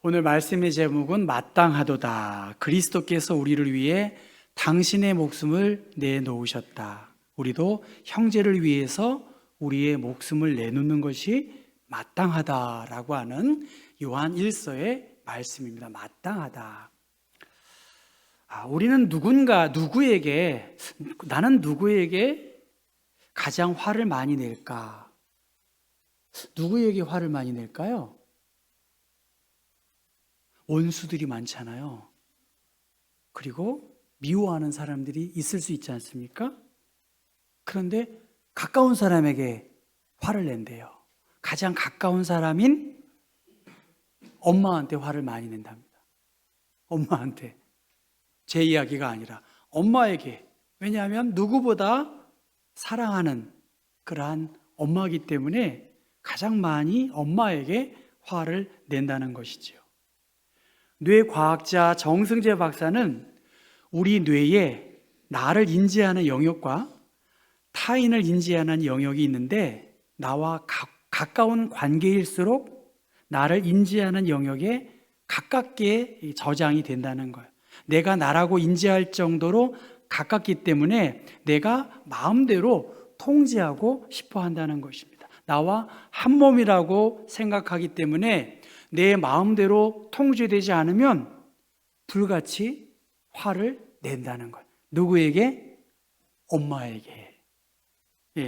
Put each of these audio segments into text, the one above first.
오늘 말씀의 제목은 마땅하도다. 그리스도께서 우리를 위해 당신의 목숨을 내놓으셨다. 우리도 형제를 위해서 우리의 목숨을 내놓는 것이 마땅하다라고 하는 요한 1서의 말씀입니다. 마땅하다. 우리는 나는 누구에게 가장 화를 많이 낼까? 누구에게 화를 많이 낼까요? 원수들이 많잖아요. 그리고 미워하는 사람들이 있을 수 있지 않습니까? 그런데 가까운 사람에게 화를 낸대요. 가장 가까운 사람인 엄마한테 화를 많이 낸답니다. 엄마한테. 제 이야기가 아니라 엄마에게. 왜냐하면 누구보다 사랑하는 그러한 엄마이기 때문에 가장 많이 엄마에게 화를 낸다는 것이지요. 뇌과학자 정승재 박사는 우리 뇌에 나를 인지하는 영역과 타인을 인지하는 영역이 있는데, 나와 가까운 관계일수록 나를 인지하는 영역에 가깝게 저장이 된다는 거예요. 내가 나라고 인지할 정도로 가깝기 때문에 내가 마음대로 통제하고 싶어 한다는 것입니다. 나와 한 몸이라고 생각하기 때문에 내 마음대로 통제되지 않으면 불같이 화를 낸다는 거예요. 누구에게? 엄마에게.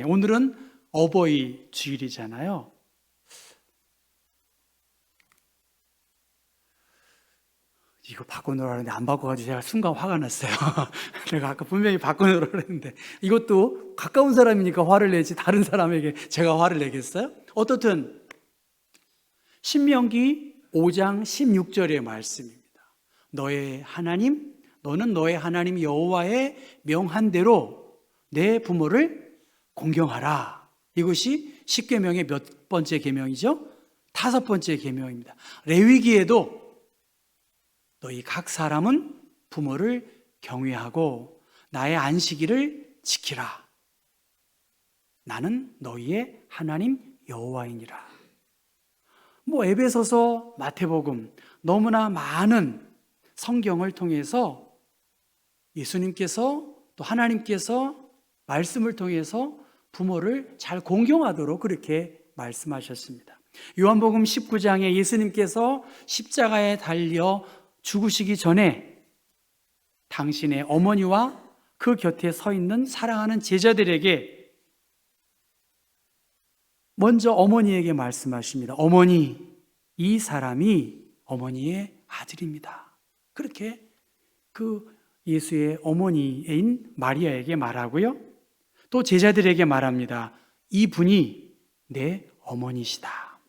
오늘은 어버이 주일이잖아요. 이거 바꿔놓으라 했는데 안 바꿔가지고 제가 순간 화가 났어요. 내가 아까 분명히 바꿔놓으라 그랬는데, 이것도 가까운 사람이니까 화를 내지 다른 사람에게 제가 화를 내겠어요? 어떻든 신명기 5장 16절의 말씀입니다. 너는 너의 하나님 여호와의 명한 대로 내 부모를 공경하라. 이것이 십계명의 몇 번째 계명이죠? 5번째 계명입니다. 레위기에도 너희 각 사람은 부모를 경외하고 나의 안식일을 지키라. 나는 너희의 하나님 여호와이니라. 에베소서, 마태복음, 너무나 많은 성경을 통해서 예수님께서 또 하나님께서 말씀을 통해서 부모를 잘 공경하도록 그렇게 말씀하셨습니다. 요한복음 19장에 예수님께서 십자가에 달려 죽으시기 전에 당신의 어머니와 그 곁에 서 있는 사랑하는 제자들에게 먼저 어머니에게 말씀하십니다. 어머니, 이 사람이 어머니의 아들입니다. 그렇게 그 예수의 어머니인 마리아에게 말하고요. 또 제자들에게 말합니다. 이분이 내 어머니시다.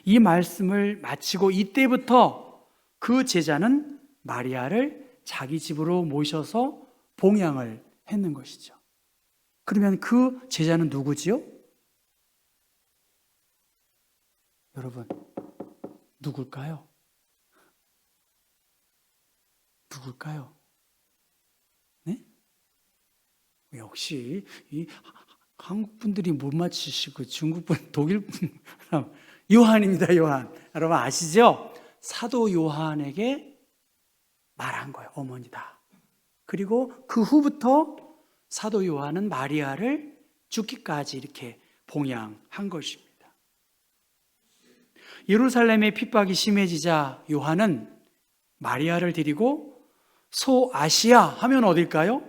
이 말씀을 마치고 이때부터 그 제자는 마리아를 자기 집으로 모셔서 봉양을 했는 것이죠. 그러면 그 제자는 누구지요? 여러분, 누굴까요? 누굴까요? 네? 역시 이 한국 분들이 못 맞히시고 중국 분, 독일 분, 요한입니다. 요한. 여러분 아시죠? 사도 요한에게 말한 거예요. 어머니다. 그리고 그 후부터 사도 요한은 마리아를 죽기까지 이렇게 봉양한 것입니다. 예루살렘의 핍박이 심해지자 요한은 마리아를 데리고 소아시아 하면 어딜까요?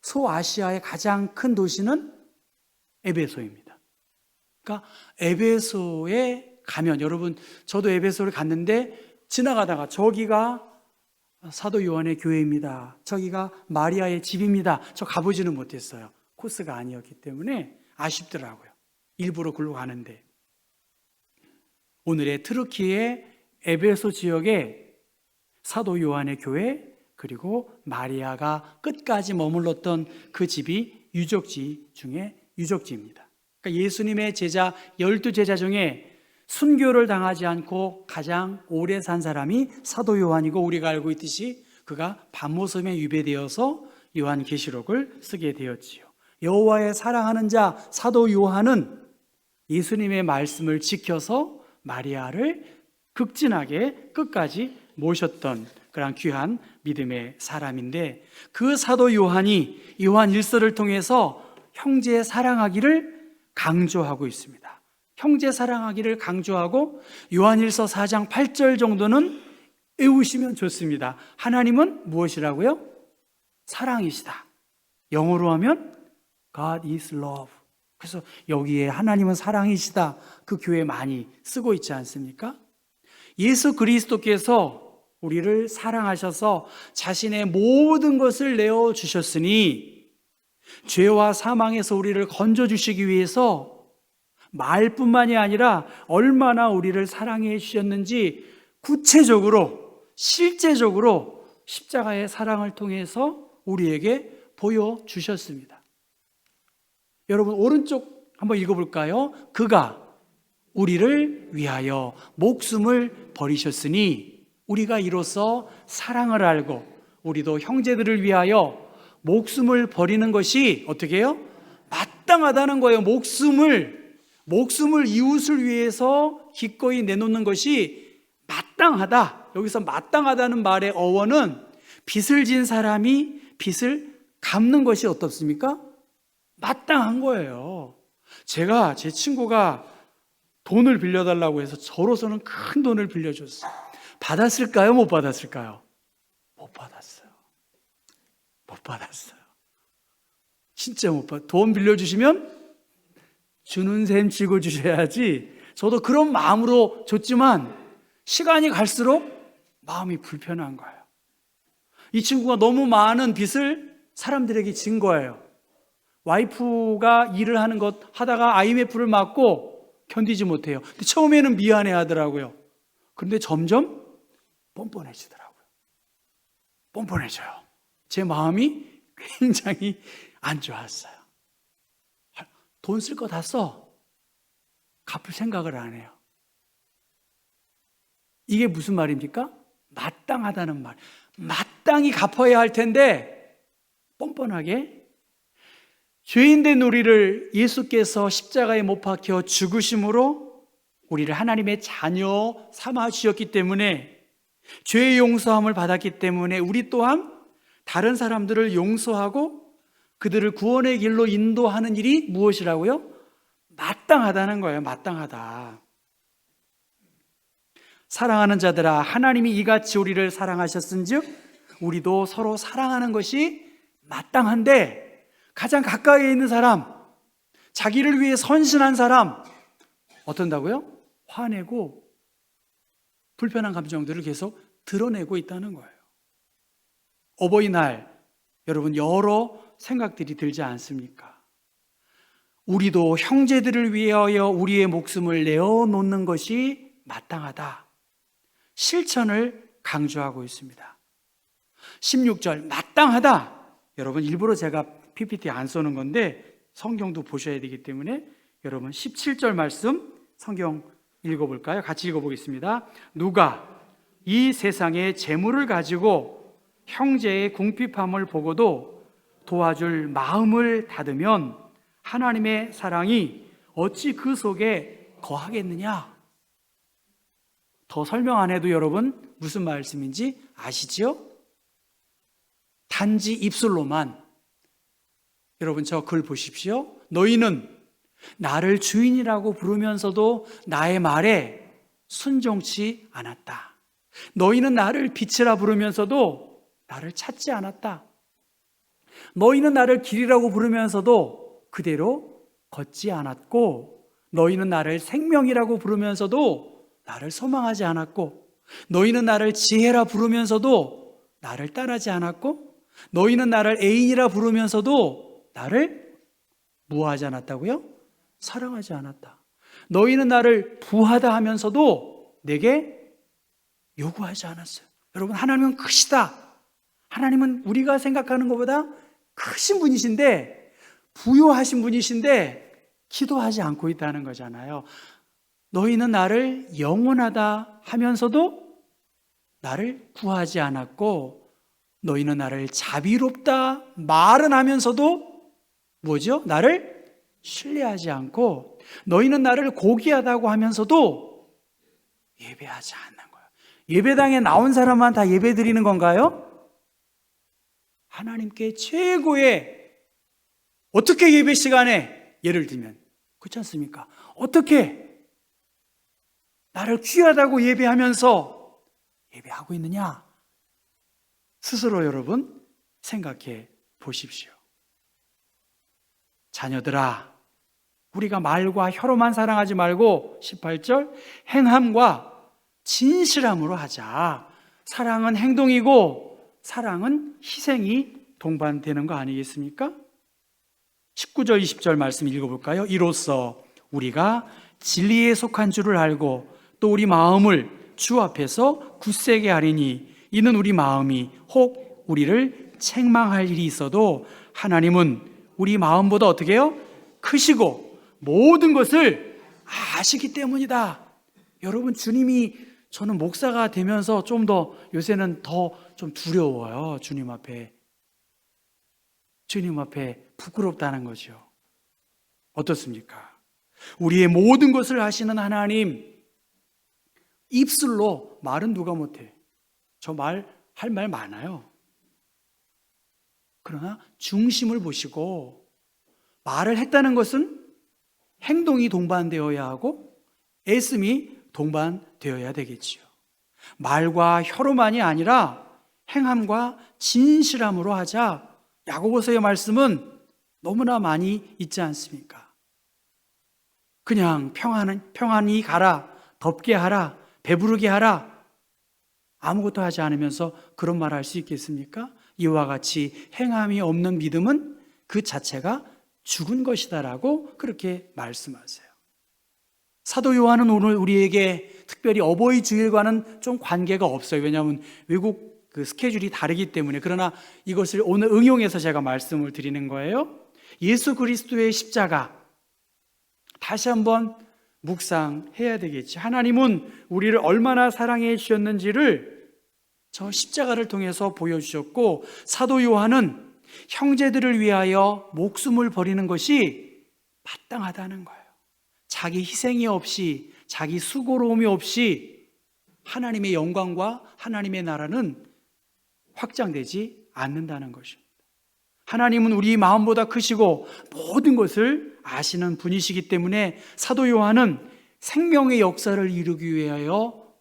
소아시아의 가장 큰 도시는 에베소입니다. 그러니까 에베소에 가면, 여러분 저도 에베소를 갔는데 지나가다가 저기가 사도 요한의 교회입니다, 저기가 마리아의 집입니다, 저 가보지는 못했어요. 코스가 아니었기 때문에 아쉽더라고요. 일부러 글로 가는데. 오늘의 트르키의 에베소 지역에 사도 요한의 교회, 그리고 마리아가 끝까지 머물렀던 그 집이 유적지 중에 유적지입니다. 그러니까 예수님의 제자 12제자 중에 순교를 당하지 않고 가장 오래 산 사람이 사도 요한이고, 우리가 알고 있듯이 그가 밤모섬에 유배되어서 요한계시록을 쓰게 되었지요. 여호와의 사랑하는 자 사도 요한은 예수님의 말씀을 지켜서 마리아를 극진하게 끝까지 모셨던 그런 귀한 믿음의 사람인데, 그 사도 요한이 요한 1서를 통해서 형제 사랑하기를 강조하고 있습니다. 형제 사랑하기를 강조하고 요한 1서 4장 8절 정도는 외우시면 좋습니다. 하나님은 무엇이라고요? 사랑이시다. 영어로 하면 God is love. 그래서 여기에 하나님은 사랑이시다, 그 교회 많이 쓰고 있지 않습니까? 예수 그리스도께서 우리를 사랑하셔서 자신의 모든 것을 내어주셨으니, 죄와 사망에서 우리를 건져주시기 위해서 말뿐만이 아니라 얼마나 우리를 사랑해 주셨는지 구체적으로, 실제적으로 십자가의 사랑을 통해서 우리에게 보여주셨습니다. 여러분, 오른쪽 한번 읽어볼까요? 그가 우리를 위하여 목숨을 버리셨으니, 우리가 이로써 사랑을 알고 우리도 형제들을 위하여 목숨을 버리는 것이 어떻게 해요? 마땅하다는 거예요. 목숨을 이웃을 위해서 기꺼이 내놓는 것이 마땅하다. 여기서 마땅하다는 말의 어원은 빚을 진 사람이 빚을 갚는 것이 어떻습니까? 마땅한 거예요. 제가 제 친구가 돈을 빌려달라고 해서 저로서는 큰 돈을 빌려줬어요. 받았을까요? 못 받았을까요? 못 받았어요. 못 받았어요. 진짜 못 받았어요. 돈 빌려주시면 주는 셈 치고 주셔야지. 저도 그런 마음으로 줬지만 시간이 갈수록 마음이 불편한 거예요. 이 친구가 너무 많은 빚을 사람들에게 진 거예요. 와이프가 일을 하는 것 하다가 IMF를 맞고 견디지 못해요. 근데 처음에는 미안해 하더라고요. 그런데 점점 뻔뻔해지더라고요. 뻔뻔해져요. 제 마음이 굉장히 안 좋았어요. 돈 쓸 거 다 써. 갚을 생각을 안 해요. 이게 무슨 말입니까? 마땅하다는 말. 마땅히 갚아야 할 텐데 뻔뻔하게, 죄인된 우리를 예수께서 십자가에 못 박혀 죽으심으로 우리를 하나님의 자녀 삼아 주셨기 때문에, 죄의 용서함을 받았기 때문에 우리 또한 다른 사람들을 용서하고 그들을 구원의 길로 인도하는 일이 무엇이라고요? 마땅하다는 거예요. 마땅하다. 사랑하는 자들아, 하나님이 이같이 우리를 사랑하셨은즉 우리도 서로 사랑하는 것이 마땅한데, 가장 가까이에 있는 사람, 자기를 위해 선신한 사람 어떤다고요? 화내고 불편한 감정들을 계속 드러내고 있다는 거예요. 어버이날, 여러분 여러 생각들이 들지 않습니까? 우리도 형제들을 위하여 우리의 목숨을 내어놓는 것이 마땅하다. 실천을 강조하고 있습니다. 16절 마땅하다. 여러분 일부러 제가 PPT 안 써는 건데 성경도 보셔야 되기 때문에 여러분 17절 말씀 성경 읽어볼까요? 같이 읽어보겠습니다. 누가 이 세상의 재물을 가지고 형제의 궁핍함을 보고도 도와줄 마음을 닫으면 하나님의 사랑이 어찌 그 속에 거하겠느냐? 더 설명 안 해도 여러분 무슨 말씀인지 아시지요? 단지 입술로만, 여러분 저 글 보십시오. 너희는 나를 주인이라고 부르면서도 나의 말에 순종치 않았다. 너희는 나를 빛이라 부르면서도 나를 찾지 않았다. 너희는 나를 길이라고 부르면서도 그대로 걷지 않았고, 너희는 나를 생명이라고 부르면서도 나를 소망하지 않았고, 너희는 나를 지혜라 부르면서도 나를 따르지 않았고, 너희는 나를 애인이라 부르면서도 나를 무화하지 않았다고요? 사랑하지 않았다. 너희는 나를 부하다 하면서도 내게 요구하지 않았어요. 여러분, 하나님은 크시다. 하나님은 우리가 생각하는 것보다 크신 분이신데, 부요하신 분이신데 기도하지 않고 있다는 거잖아요. 너희는 나를 영원하다 하면서도 나를 구하지 않았고, 너희는 나를 자비롭다 말은 하면서도 뭐죠? 나를 신뢰하지 않고, 너희는 나를 고귀하다고 하면서도 예배하지 않는 거예요. 예배당에 나온 사람만 다 예배 드리는 건가요? 하나님께 최고의, 어떻게 예배 시간에, 예를 들면 그렇지 않습니까? 어떻게 나를 귀하다고 예배하면서 예배하고 있느냐? 스스로 여러분 생각해 보십시오. 자녀들아, 우리가 말과 혀로만 사랑하지 말고 18절 행함과 진실함으로 하자. 사랑은 행동이고 사랑은 희생이 동반되는 거 아니겠습니까? 19절 20절 말씀 읽어볼까요? 이로써 우리가 진리에 속한 줄을 알고 또 우리 마음을 주 앞에서 굳세게 하리니 이는 우리 마음이 혹 우리를 책망할 일이 있어도 하나님은 우리 마음보다 어떻게 해요? 크시고 모든 것을 아시기 때문이다. 여러분, 주님이, 저는 목사가 되면서 좀 더 요새는 더 좀 두려워요. 주님 앞에 부끄럽다는 거죠. 어떻습니까? 우리의 모든 것을 아시는 하나님, 입술로 말은 누가 못해? 저 할 말 많아요. 그러나 중심을 보시고, 말을 했다는 것은 행동이 동반되어야 하고 애씀이 동반되어야 되겠지요. 말과 혀로만이 아니라 행함과 진실함으로 하자. 야고보서의 말씀은 너무나 많이 있지 않습니까? 그냥 평안히 가라, 덥게 하라, 배부르게 하라, 아무것도 하지 않으면서 그런 말 할 수 있겠습니까? 이와 같이 행함이 없는 믿음은 그 자체가 죽은 것이다라고 그렇게 말씀하세요. 사도 요한은 오늘 우리에게 특별히 어버이 주일과는 좀 관계가 없어요. 왜냐하면 외국 그 스케줄이 다르기 때문에. 그러나 이것을 오늘 응용해서 제가 말씀을 드리는 거예요. 예수 그리스도의 십자가 다시 한번 묵상해야 되겠지. 하나님은 우리를 얼마나 사랑해 주셨는지를 저 십자가를 통해서 보여주셨고, 사도 요한은 형제들을 위하여 목숨을 버리는 것이 마땅하다는 거예요. 자기 희생이 없이, 자기 수고로움이 없이 하나님의 영광과 하나님의 나라는 확장되지 않는다는 것입니다. 하나님은 우리 마음보다 크시고 모든 것을 아시는 분이시기 때문에 사도 요한은 생명의 역사를 이루기 위하여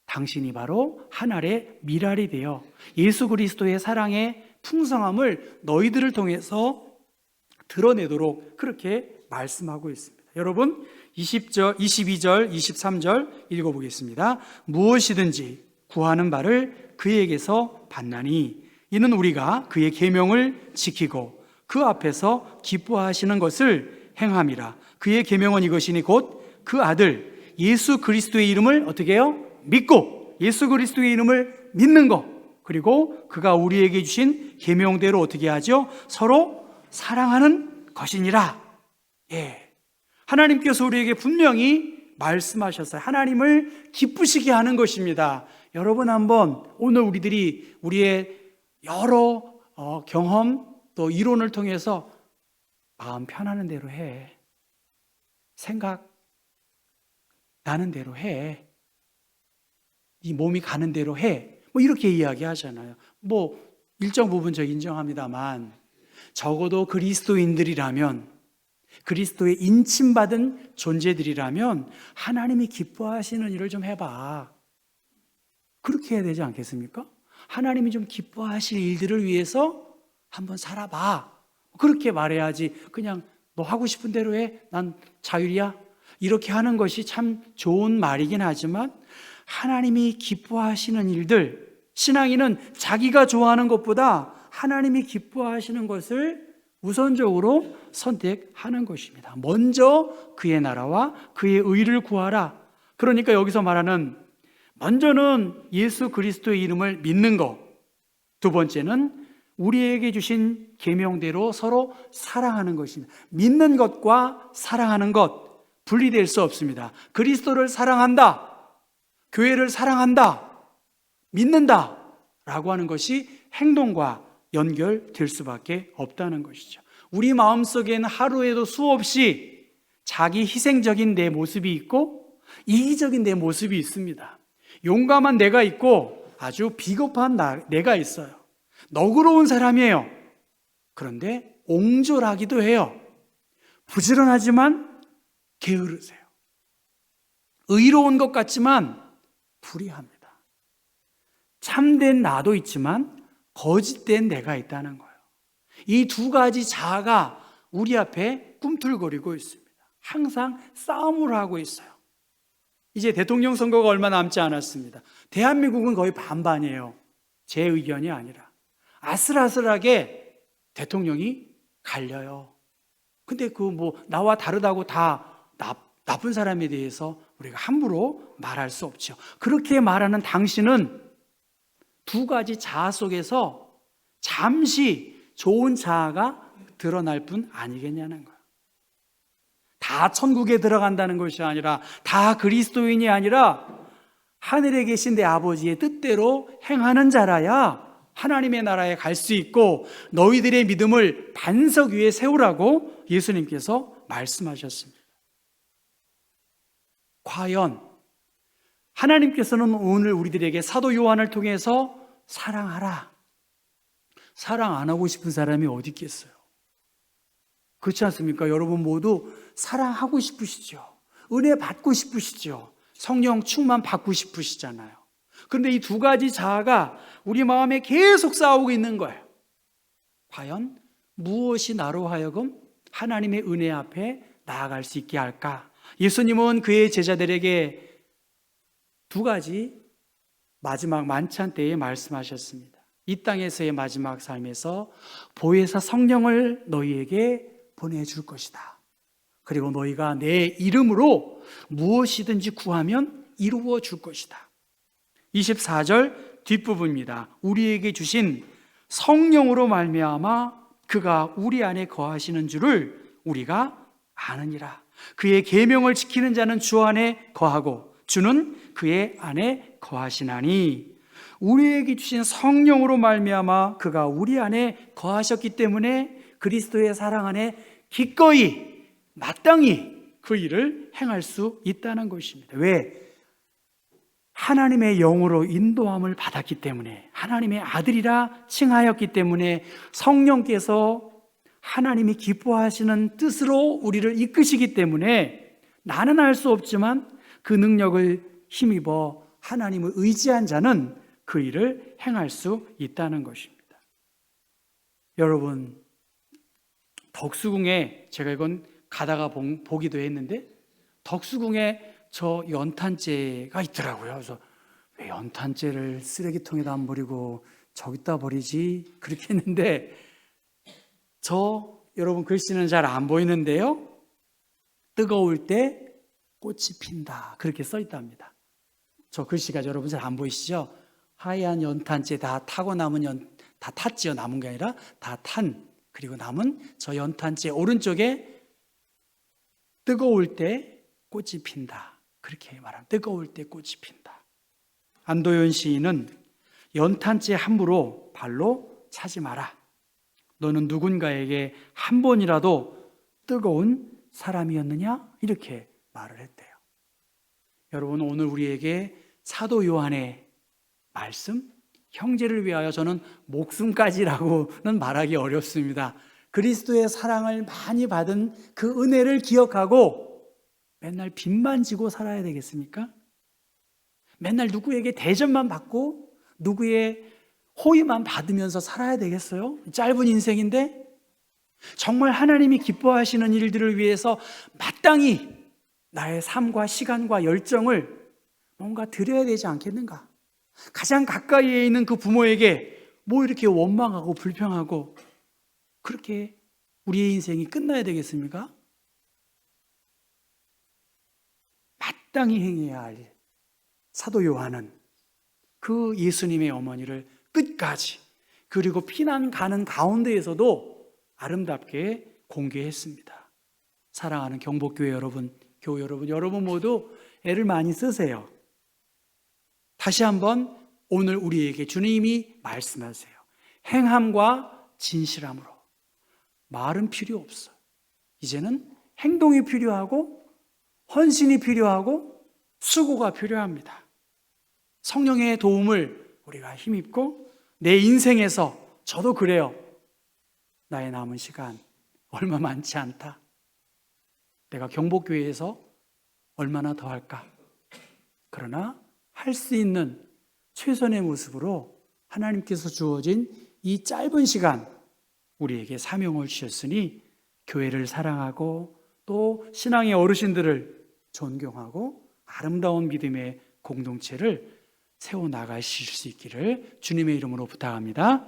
당신이 바로 한 알의 밀알이 되어 예수 그리스도의 사랑의 풍성함을 너희들을 통해서 드러내도록 그렇게 말씀하고 있습니다. 여러분, 22절, 23절 읽어보겠습니다. 무엇이든지 구하는 바를 그에게서 받나니 이는 우리가 그의 계명을 지키고 그 앞에서 기뻐하시는 것을 행함이라. 그의 계명은 이것이니 곧 그 아들 예수 그리스도의 이름을 어떻게 해요? 믿고 예수 그리스도의 이름을 믿는 것, 그리고 그가 우리에게 주신 계명대로 어떻게 하죠? 서로 사랑하는 것이니라. 예, 하나님께서 우리에게 분명히 말씀하셨어요. 하나님을 기쁘시게 하는 것입니다. 여러분, 한번 오늘 우리의 여러 경험 또 이론을 통해서 마음 편하는 대로 해, 생각 나는 대로 해, 네 몸이 가는 대로 해, 뭐 이렇게 이야기하잖아요. 뭐 일정 부분 저 인정합니다만, 적어도 그리스도인들이라면, 그리스도의 인침받은 존재들이라면 하나님이 기뻐하시는 일을 좀 해봐. 그렇게 해야 되지 않겠습니까? 하나님이 좀 기뻐하실 일들을 위해서 한번 살아봐. 그렇게 말해야지 그냥 너 하고 싶은 대로 해, 난 자율이야, 이렇게 하는 것이 참 좋은 말이긴 하지만, 하나님이 기뻐하시는 일들, 신앙인은 자기가 좋아하는 것보다 하나님이 기뻐하시는 것을 우선적으로 선택하는 것입니다. 먼저 그의 나라와 그의 의를 구하라. 그러니까 여기서 말하는 먼저는 예수 그리스도의 이름을 믿는 것, 두 번째는 우리에게 주신 계명대로 서로 사랑하는 것입니다. 믿는 것과 사랑하는 것 분리될 수 없습니다. 그리스도를 사랑한다, 교회를 사랑한다, 믿는다 라고 하는 것이 행동과 연결될 수밖에 없다는 것이죠. 우리 마음속에는 하루에도 수없이 자기 희생적인 내 모습이 있고, 이기적인 내 모습이 있습니다. 용감한 내가 있고 아주 비겁한 내가 있어요. 너그러운 사람이에요. 그런데 옹졸하기도 해요. 부지런하지만 게으르세요. 의로운 것 같지만 불의합니다. 참된 나도 있지만 거짓된 내가 있다는 거예요. 이 두 가지 자아가 우리 앞에 꿈틀거리고 있습니다. 항상 싸움을 하고 있어요. 이제 대통령 선거가 얼마 남지 않았습니다. 대한민국은 거의 반반이에요. 제 의견이 아니라. 아슬아슬하게 대통령이 갈려요. 근데 나와 다르다고 다 나쁜 사람에 대해서 우리가 함부로 말할 수 없죠. 그렇게 말하는 당신은 두 가지 자아 속에서 잠시 좋은 자아가 드러날 뿐 아니겠냐는 거예요. 다 천국에 들어간다는 것이 아니라, 다 그리스도인이 아니라 하늘에 계신 내 아버지의 뜻대로 행하는 자라야 하나님의 나라에 갈 수 있고 너희들의 믿음을 반석 위에 세우라고 예수님께서 말씀하셨습니다. 과연 하나님께서는 오늘 우리들에게 사도 요한을 통해서 사랑하라, 사랑 안 하고 싶은 사람이 어디 있겠어요? 그렇지 않습니까? 여러분 모두 사랑하고 싶으시죠? 은혜 받고 싶으시죠? 성령 충만 받고 싶으시잖아요. 그런데 이 두 가지 자아가 우리 마음에 계속 싸우고 있는 거예요. 과연 무엇이 나로 하여금 하나님의 은혜 앞에 나아갈 수 있게 할까? 예수님은 그의 제자들에게 두 가지 마지막 만찬 때에 말씀하셨습니다. 이 땅에서의 마지막 삶에서 보혜사 성령을 너희에게 보내줄 것이다. 그리고 너희가 내 이름으로 무엇이든지 구하면 이루어 줄 것이다. 24절 뒷부분입니다. 우리에게 주신 성령으로 말미암아 그가 우리 안에 거하시는 줄을 우리가 아느니라. 그의 계명을 지키는 자는 주 안에 거하고 주는 그의 안에 거하시나니, 우리에게 주신 성령으로 말미암아 그가 우리 안에 거하셨기 때문에 그리스도의 사랑 안에 기꺼이 마땅히 그 일을 행할 수 있다는 것입니다. 왜? 하나님의 영으로 인도함을 받았기 때문에, 하나님의 아들이라 칭하였기 때문에, 성령께서 하나님이 기뻐하시는 뜻으로 우리를 이끄시기 때문에 나는 알 수 없지만 그 능력을 힘입어 하나님을 의지한 자는 그 일을 행할 수 있다는 것입니다. 여러분, 덕수궁에 제가 이건 가다가 보기도 했는데 덕수궁에 저 연탄재가 있더라고요. 그래서 왜 연탄재를 쓰레기통에다 안 버리고 저기다 버리지? 그렇게 했는데 여러분 글씨는 잘 안 보이는데요. 뜨거울 때 꽃이 핀다. 그렇게 써 있답니다. 저 글씨가 여러분 잘 안 보이시죠? 하얀 연탄재 다 타고 남은 다 탔지요. 남은 게 아니라 다 탄. 그리고 남은 저 연탄재 오른쪽에 뜨거울 때 꽃이 핀다. 그렇게 말합니다. 뜨거울 때 꽃이 핀다. 안도현 시인은 연탄재 함부로 발로 차지 마라. 너는 누군가에게 한 번이라도 뜨거운 사람이었느냐? 이렇게 말을 했대요. 여러분, 오늘 우리에게 사도 요한의 말씀, 형제를 위하여 저는 목숨까지라고는 말하기 어렵습니다. 그리스도의 사랑을 많이 받은 그 은혜를 기억하고 맨날 빚만 지고 살아야 되겠습니까? 맨날 누구에게 대접만 받고 누구의 호의만 받으면서 살아야 되겠어요? 짧은 인생인데 정말 하나님이 기뻐하시는 일들을 위해서 마땅히 나의 삶과 시간과 열정을 뭔가 드려야 되지 않겠는가? 가장 가까이에 있는 그 부모에게 뭐 이렇게 원망하고 불평하고 그렇게 우리의 인생이 끝나야 되겠습니까? 마땅히 행해야 할 일. 사도 요한은 그 예수님의 어머니를 끝까지, 그리고 피난 가는 가운데에서도 아름답게 공개했습니다. 사랑하는 경복교회 여러분, 교회 여러분 모두 애를 많이 쓰세요. 다시 한번 오늘 우리에게 주님이 말씀하세요. 행함과 진실함으로. 말은 필요 없어요. 이제는 행동이 필요하고 헌신이 필요하고 수고가 필요합니다. 성령의 도움을 우리가 힘입고 내 인생에서 저도 그래요. 나의 남은 시간 얼마 많지 않다. 내가 경복교회에서 얼마나 더 할까? 그러나 할 수 있는 최선의 모습으로 하나님께서 주어진 이 짧은 시간 우리에게 사명을 주셨으니 교회를 사랑하고 또 신앙의 어르신들을 존경하고 아름다운 믿음의 공동체를 세워나가실 수 있기를 주님의 이름으로 부탁합니다.